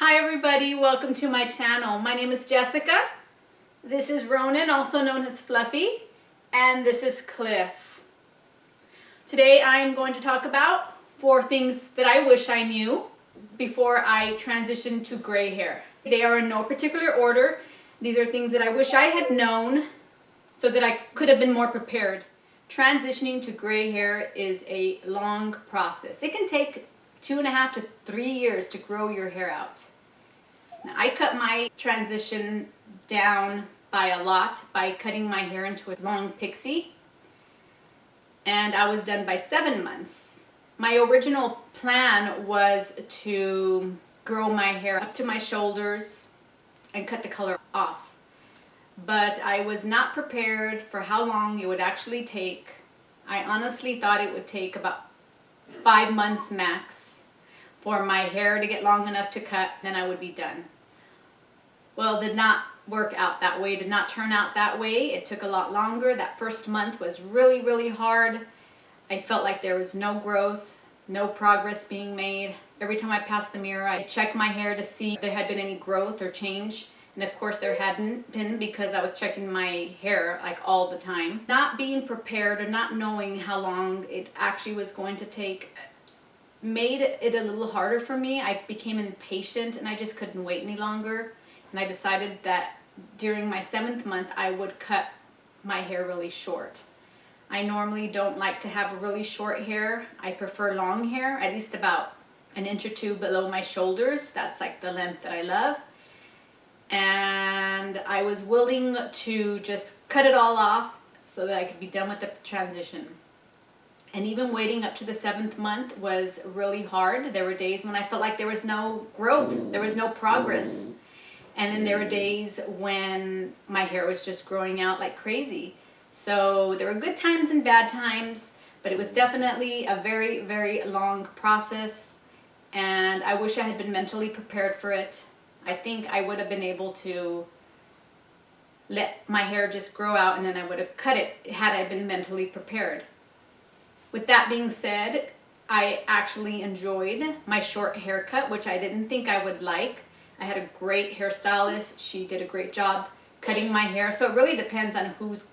Hi everybody, welcome to my channel. My name is Jessica. This is Ronan, also known as Fluffy, and this is Cliff. Today I'm going to talk about 4 things that I wish I knew before I transitioned to gray hair. They are in no particular order. These are things that I wish I had known so that I could have been more prepared. Transitioning to gray hair is a long process. It can take 2.5 to 3 years to grow your hair out. Now, I cut my transition down by a lot by cutting my hair into a long pixie, and I was done by 7 months. My original plan was to grow my hair up to my shoulders and cut the color off, but I was not prepared for how long it would actually take. I honestly thought it would take about 5 months max for my hair to get long enough to cut, then I would be done. Well, it did not work out that way, did not turn out that way. It took a lot longer. That first month was really hard. I felt like there was no growth, no progress being made. Every time I passed the mirror, I'd check my hair to see if there had been any growth or change. And of course there hadn't been, because I was checking my hair like all the time. Not being prepared or not knowing how long it actually was going to take made it a little harder for me. I became impatient and I just couldn't wait any longer. And I decided that during my 7th month I would cut my hair really short. I normally don't like to have really short hair. I prefer long hair, at least about 1 inch or 2 below my shoulders. That's like the length that I love. And I was willing to just cut it all off so that I could be done with the transition. And even waiting up to the 7th month was really hard. There were days when I felt like there was no growth, there was no progress. And then there were days when my hair was just growing out like crazy. So there were good times and bad times, but it was definitely a very long process. And I wish I had been mentally prepared for it. I think I would have been able to let my hair just grow out and then I would have cut it had I been mentally prepared. With that being said, I actually enjoyed my short haircut, which I didn't think I would like. I had a great hairstylist. She did a great job cutting my hair. So it really depends on who's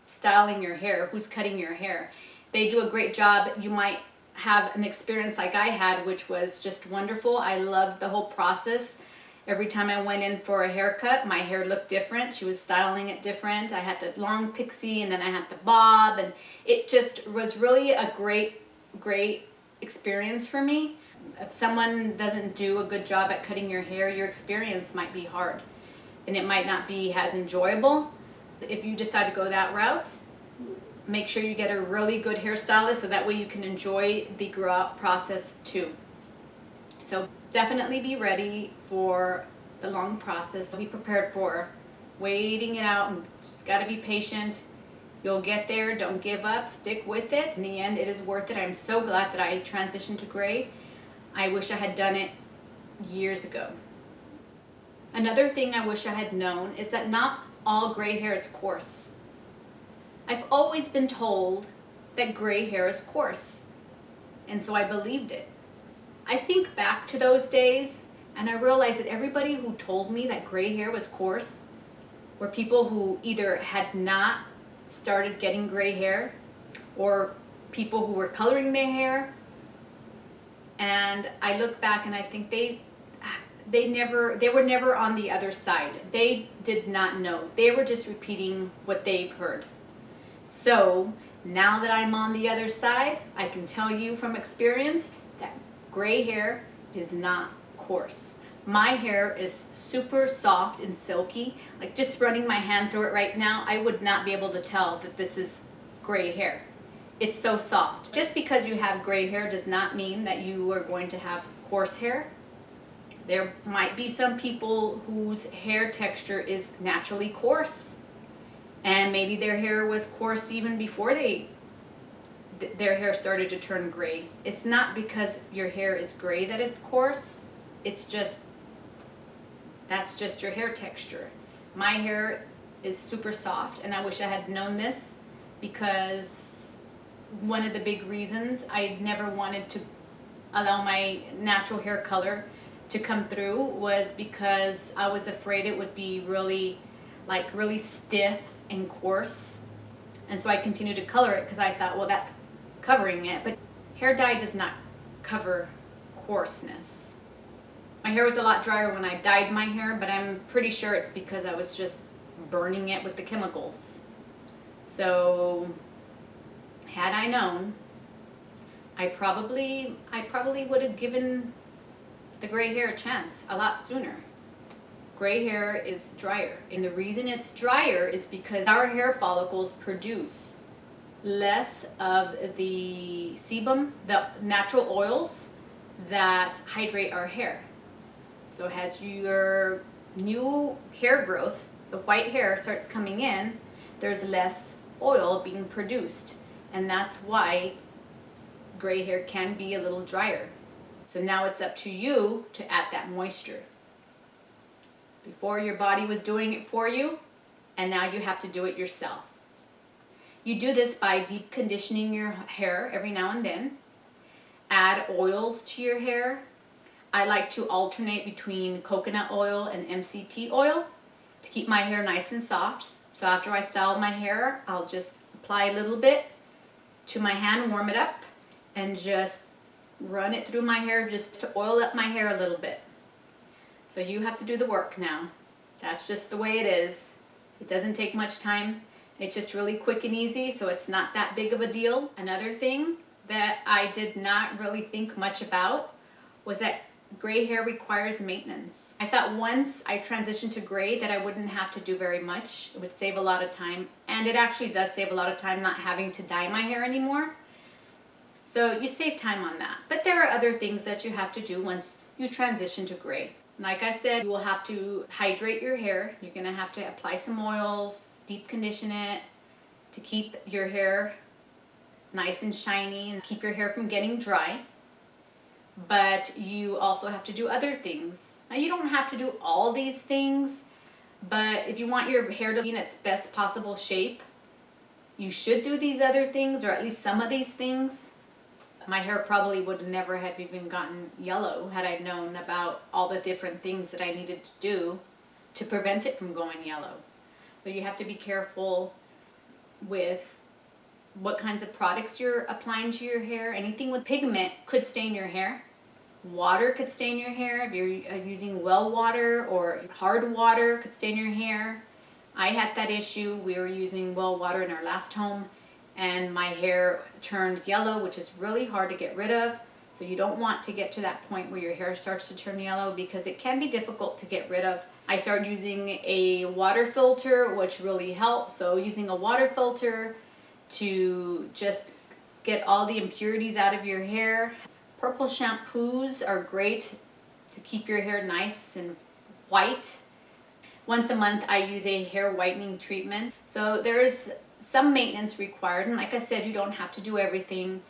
styling your hair, who's cutting your hair. They do a great job. You might have an experience like I had, which was just wonderful. I loved the whole process. Every time I went in for a haircut, my hair looked different. She was styling it different. I had the long pixie and then I had the bob, and it just was really a great experience for me. If someone doesn't do a good job at cutting your hair, your experience might be hard and it might not be as enjoyable. If you decide to go that route, make sure you get a really good hairstylist so that way you can enjoy the grow out process too. So definitely be ready for the long process. Be prepared for waiting it out, and just got to be patient. You'll get there. Don't give up. Stick with it. In the end, it is worth it. I'm so glad that I transitioned to gray. I wish I had done it years ago. Another thing I wish I had known is that not all gray hair is coarse. I've always been told that gray hair is coarse, and so I believed it. I think back to those days and I realized that everybody who told me that gray hair was coarse were people who either had not started getting gray hair or people who were coloring their hair. And I look back and I think they were never on the other side. They did not know. They were just repeating what they've heard. So now that I'm on the other side, I can tell you from experience that gray hair is not coarse. My hair is super soft and silky. Like just running my hand through it right now, I would not be able to tell that this is gray hair. It's so soft. Just because you have gray hair does not mean that you are going to have coarse hair. There might be some people whose hair texture is naturally coarse, and maybe their hair was coarse even before their hair started to turn gray. It's not because your hair is gray that it's coarse. It's just, that's just your hair texture. My hair is super soft, and I wish I had known this, because one of the big reasons I never wanted to allow my natural hair color to come through was because I was afraid it would be really stiff and coarse. And so I continued to color it because I thought, well, that's covering it. But hair dye does not cover coarseness. My hair was a lot drier when I dyed my hair, but I'm pretty sure it's because I was just burning it with the chemicals. So had I known, I probably would have given the gray hair a chance a lot sooner. Gray hair is drier, and the reason it's drier is because our hair follicles produce less of the sebum, the natural oils that hydrate our hair. So as your new hair growth, the white hair starts coming in, there's less oil being produced, and that's why gray hair can be a little drier. So now it's up to you to add that moisture. Before your body was doing it for you, and now you have to do it yourself. You do this by deep conditioning your hair every now and then. Add oils to your hair. I like to alternate between coconut oil and MCT oil to keep my hair nice and soft. So after I style my hair, I'll just apply a little bit to my hand, warm it up, and just run it through my hair just to oil up my hair a little bit. So you have to do the work now. That's just the way it is. It doesn't take much time. It's just really quick and easy, so it's not that big of a deal. Another thing that I did not really think much about was that gray hair requires maintenance. I thought once I transitioned to gray that I wouldn't have to do very much. It would save a lot of time, and it actually does save a lot of time not having to dye my hair anymore. So you save time on that. But there are other things that you have to do once you transition to gray. Like I said, you will have to hydrate your hair. You're gonna have to apply some oils, deep condition it to keep your hair nice and shiny and keep your hair from getting dry. But you also have to do other things. Now you don't have to do all these things, but if you want your hair to be in its best possible shape, you should do these other things, or at least some of these things. My hair probably would never have even gotten yellow had I known about all the different things that I needed to do to prevent it from going yellow. So you have to be careful with what kinds of products you're applying to your hair. Anything with pigment could stain your hair. Water could stain your hair. If you're using well water or hard water could stain your hair. I had that issue. We were using well water in our last home, and my hair turned yellow, which is really hard to get rid of. So you don't want to get to that point where your hair starts to turn yellow because it can be difficult to get rid of. I started using a water filter, which really helped. So using a water filter to just get all the impurities out of your hair. Purple shampoos are great to keep your hair nice and white. Once a month I use a hair whitening treatment. So there's some maintenance required, and like I said, you don't have to do everything.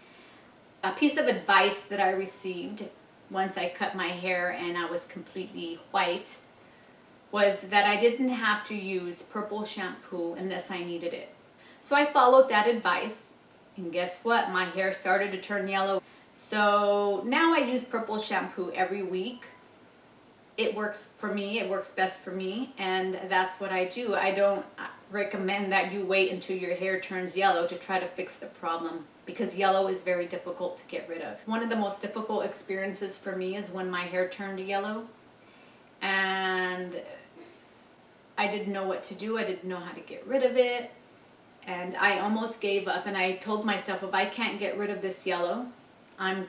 A piece of advice that I received once I cut my hair and I was completely white was that I didn't have to use purple shampoo unless I needed it. So I followed that advice, and guess what? My hair started to turn yellow. So now I use purple shampoo every week. It works for me, it works best for me, and that's what I do. I don't recommend that you wait until your hair turns yellow to try to fix the problem, because yellow is very difficult to get rid of. One of the most difficult experiences for me is when my hair turned yellow, and I didn't know what to do. I didn't know how to get rid of it, and I almost gave up, and I told myself, if I can't get rid of this yellow, I'm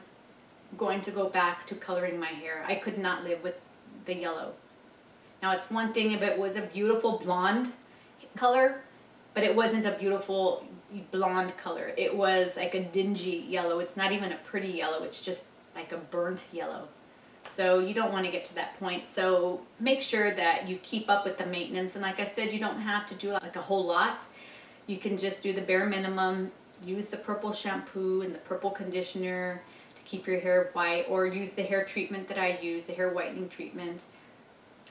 going to go back to coloring my hair. I could not live with the yellow. Now it's one thing if it was a beautiful blonde color, but it wasn't a beautiful blonde color. It was like a dingy yellow. It's not even a pretty yellow. It's just like a burnt yellow. So you don't want to get to that point. So make sure that you keep up with the maintenance. And like I said, you don't have to do like a whole lot. You can just do the bare minimum. Use the purple shampoo and the purple conditioner to keep your hair white, or use the hair treatment that I use, the hair whitening treatment.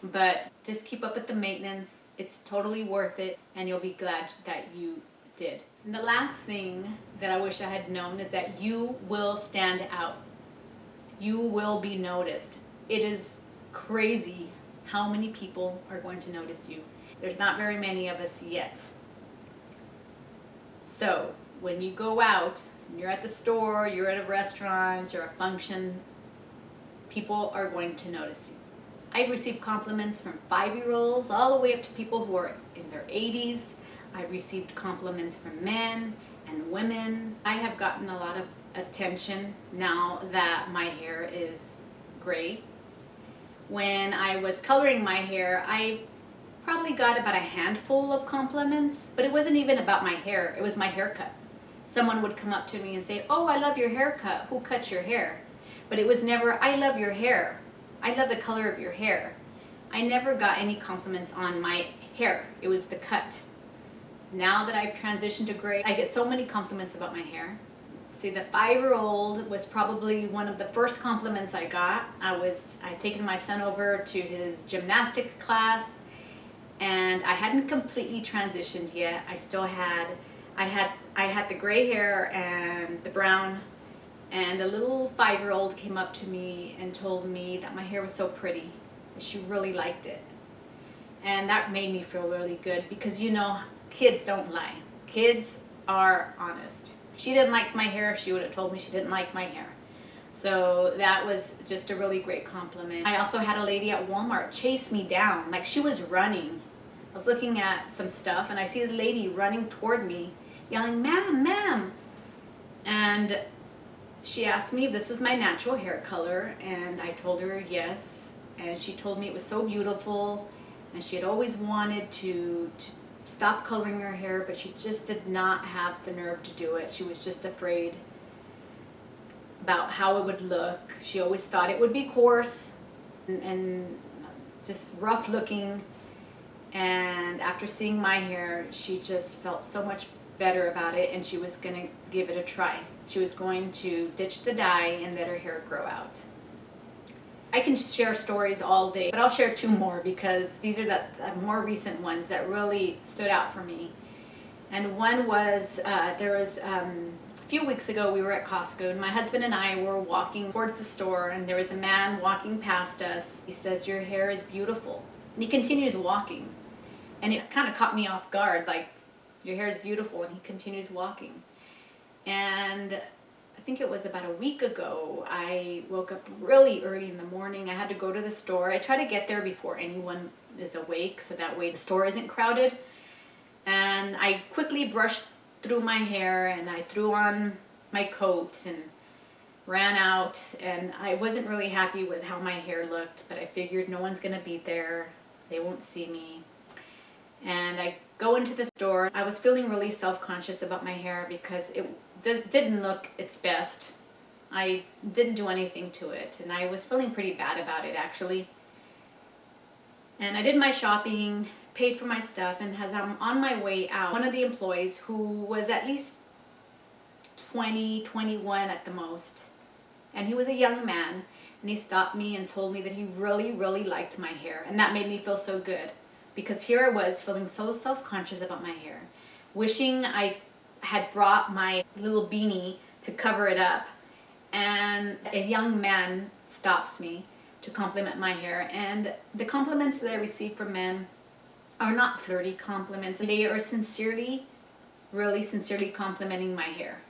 But just keep up with the maintenance. It's totally worth it, and you'll be glad that you did. And the last thing that I wish I had known is that you will stand out. You will be noticed. It is crazy how many people are going to notice you. There's not very many of us yet. So when you go out, you're at the store, you're at a restaurant, or a function, people are going to notice you. I've received compliments from 5-year-olds all the way up to people who are in their 80s. I've received compliments from men and women. I have gotten a lot of attention now that my hair is gray. When I was coloring my hair, I probably got about a handful of compliments, but it wasn't even about my hair, it was my haircut. Someone would come up to me and say, "Oh, I love your haircut. Who cut your hair?" But it was never, "I love your hair. I love the color of your hair." I never got any compliments on my hair. It was the cut. Now that I've transitioned to gray, I get so many compliments about my hair. See, the 5-year-old was probably one of the first compliments I got. I'd taken my son over to his gymnastic class, and I hadn't completely transitioned yet. I still had, I had the gray hair and the brown, and a little 5-year-old came up to me and told me that my hair was so pretty, that she really liked it. And that made me feel really good because, you know, kids don't lie. Kids are honest. She didn't like my hair, she would have told me she didn't like my hair. So that was just a really great compliment. I also had a lady at Walmart chase me down, like she was running. I was looking at some stuff and I see this lady running toward me, yelling, "Ma'am, ma'am." And she asked me if this was my natural hair color, and I told her yes. And she told me it was so beautiful, and she had always wanted to stop coloring her hair, but she just did not have the nerve to do it. She was just afraid about how it would look. She always thought it would be coarse and just rough looking. And after seeing my hair, she just felt so much better about it, and she was going to give it a try. She was going to ditch the dye and let her hair grow out. I can share stories all day, but I'll share 2 more because these are the more recent ones that really stood out for me. And one was, a few weeks ago we were at Costco, and my husband and I were walking towards the store, and there was a man walking past us. He says, "Your hair is beautiful." And he continues walking. And it kind of caught me off guard, like, "Your hair is beautiful," and he continues walking. And I think it was about a week ago, I woke up really early in the morning. I had to go to the store. I try to get there before anyone is awake, so that way the store isn't crowded. And I quickly brushed through my hair, and I threw on my coat and ran out. And I wasn't really happy with how my hair looked, but I figured no one's gonna be there. They won't see me. And I go into the store. I was feeling really self-conscious about my hair because it didn't look its best. I didn't do anything to it, and I was feeling pretty bad about it actually. And I did my shopping, paid for my stuff, and as I'm on my way out, one of the employees, who was at least 20, 21 at the most, and he was a young man, and he stopped me and told me that he really, really liked my hair, and that made me feel so good. Because here I was feeling so self-conscious about my hair, wishing I had brought my little beanie to cover it up, and a young man stops me to compliment my hair. And the compliments that I receive from men are not flirty compliments. They are sincerely, really sincerely complimenting my hair,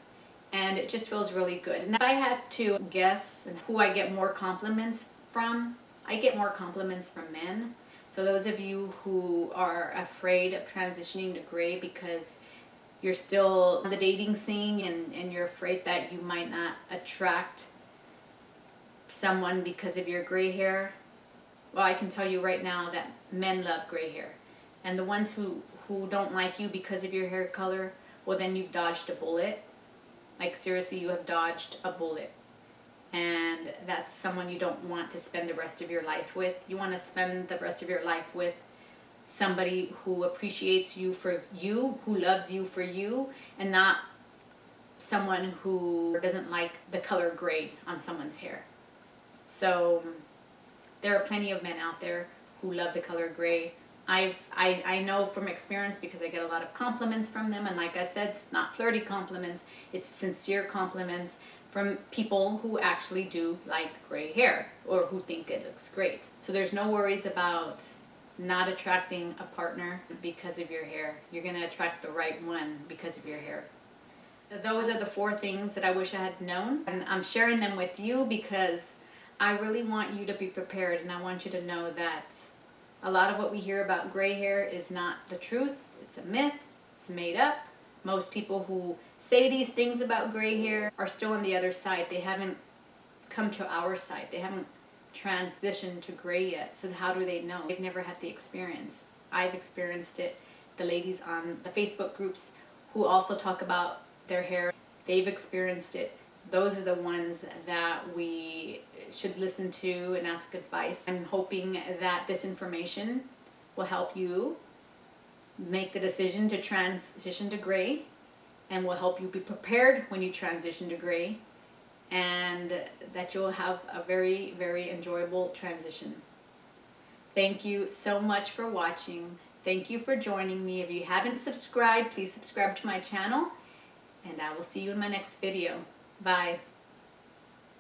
and it just feels really good. And if I had to guess who I get more compliments from, I get more compliments from men. So those of you who are afraid of transitioning to gray because you're still on the dating scene and you're afraid that you might not attract someone because of your gray hair, well, I can tell you right now that men love gray hair. And the ones who don't like you because of your hair color, well, then you've dodged a bullet. Like, seriously, you have dodged a bullet. And that's someone you don't want to spend the rest of your life with. You want to spend the rest of your life with somebody who appreciates you for you, who loves you for you, and not someone who doesn't like the color gray on someone's hair. So there are plenty of men out there who love the color gray. I know from experience because I get a lot of compliments from them, and like I said, it's not flirty compliments, it's sincere compliments from people who actually do like gray hair or who think it looks great. So there's no worries about not attracting a partner because of your hair. You're going to attract the right one because of your hair. Those are the 4 things that I wish I had known, and I'm sharing them with you because I really want you to be prepared, and I want you to know that a lot of what we hear about gray hair is not the truth. It's a myth. It's made up. Most people who say these things about gray hair are still on the other side. They haven't come to our side. They haven't transitioned to gray yet. So how do they know? They've never had the experience. I've experienced it. The ladies on the Facebook groups who also talk about their hair, they've experienced it. Those are the ones that we should listen to and ask advice. I'm hoping that this information will help you make the decision to transition to gray, and will help you be prepared when you transition to gray, and that you'll have a very, very enjoyable transition. Thank you so much for watching. Thank you for joining me. If you haven't subscribed, please subscribe to my channel, and I will see you in my next video. Bye.